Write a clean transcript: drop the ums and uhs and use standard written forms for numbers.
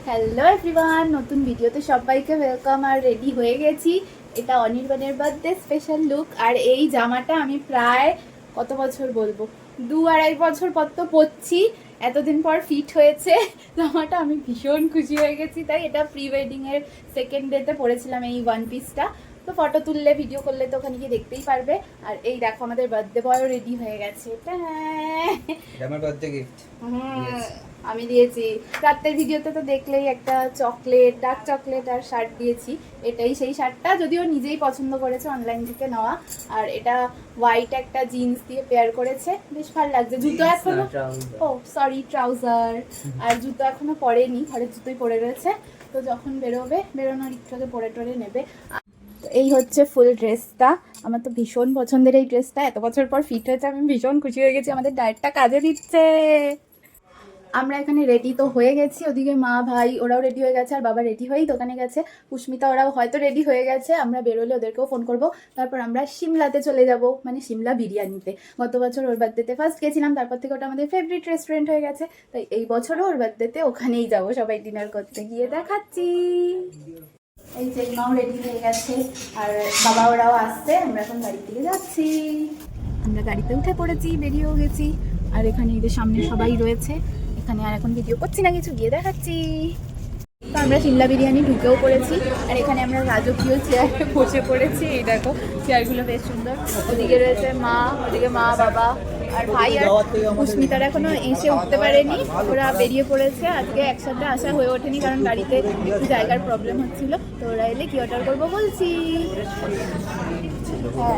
Hello everyone, নতুন ভিডিওতে সবাইকে ওয়েলকাম। আর রেডি হয়ে গেছি। এটা অনির্বাণের বার্থডে স্পেশাল লুক। আর এই জামাটা আমি প্রায় কত বছর বলবো, 2-2.5 বছর পর তো পরছি। এতদিন পর ফিট হয়েছে জামাটা, আমি ভীষণ খুশি হয়ে গেছি। তাই এটা প্রি ওয়েডিং এর সেকেন্ড ডেতে পরেছিলাম এই ওয়ান পিসটা। তো ফটো তুললে ভিডিও করলে তো ওখানে গিয়ে দেখতেই পারবে। আর এই দেখো আমাদের বার্থডে বয়ও রেডি হয়ে গেছে। এটা আমার বার্থডে গিফট আমি দিয়েছি। রাতের ভিডিওতে তো দেখলেই একটা চকলেট, ডার্ক চকলেট আর শার্ট দিয়েছি। এটাই সেই শার্টটা, যদিও নিজেই পছন্দ করেছে, অনলাইন থেকে নেওয়া। আর এটা হোয়াইট একটা জিন্স দিয়ে পেয়ার করেছে, বেশ ভালো লাগছে। জুতো এখনো, ও সরি, ট্রাউজার। আর জুতো এখনো পরেনি, ঘরের জুতোই পরে রয়েছে। তো যখন বেরোনোর একটু আগে পরে টরে নেবে। এই হচ্ছে ফুল ড্রেসটা। আমার তো ভীষণ পছন্দের এই ড্রেসটা। এত বছর পর ফিট হয়েছে, আমি ভীষণ খুশি হয়ে গেছি। আমাদের ডায়েটটা কাজে দিচ্ছে। আমরা এখানে রেডি তো হয়ে গেছি। ওদিকে মা ভাই ওরাও রেডি হয়ে গেছে, আর বাবা রেডি হয়েই দোকানে গেছে। পুষ্মিতা ওরাও হয়তো রেডি হয়ে গেছে। আমরা বেরোলে ওদেরকেও ফোন করব। তারপর আমরা সিমলাতে চলে যাব, মানে সিমলা বিরিয়ানিতে। গত বছর ওর বার্থডেতে ফার্স্ট গেছিলাম, তারপর থেকে ওটা আমাদের ফেভারিট রেস্টুরেন্ট হয়ে গেছে। তাই এই বছরও ওর বার্থডেতে ওখানেই যাব, সবাই ডিনার করতে। গিয়ে দেখাচ্ছি। এই যে মাও রেডি হয়ে গেছে, আর বাবা ওরাও আসছে। আমরা এখন গাড়ি থেকে যাচ্ছি। আমরা গাড়িতে উঠে পড়েছি, বেরিয়েও গেছি। আর এখানে এদের সামনে সবাই রয়েছে। এখানে আর এখন ভিডিও করছি না কিছু, গিয়ে দেখাচ্ছি। তো আমরা সিমলা বিরিয়ানি ঢুকেও পড়েছি। আর এখানে আমরা রাজকীয় চেয়ারে বসে পড়েছি। এই দেখো, চেয়ারগুলো বেশ সুন্দর। ওদিকে রয়েছে মা, ওদিকে মা বাবা আর ভাই। আর পুষ্মিতারা এখনো এসে উঠতে পারেনি, ওরা বেরিয়ে পড়েছে। আজকে একসাথে আসা হয়ে ওঠেনি, কারণ গাড়িতে একটু জায়গার প্রবলেম হচ্ছিল। তো ওরা এলে কি অর্ডার করবো বলছি। হ্যাঁ।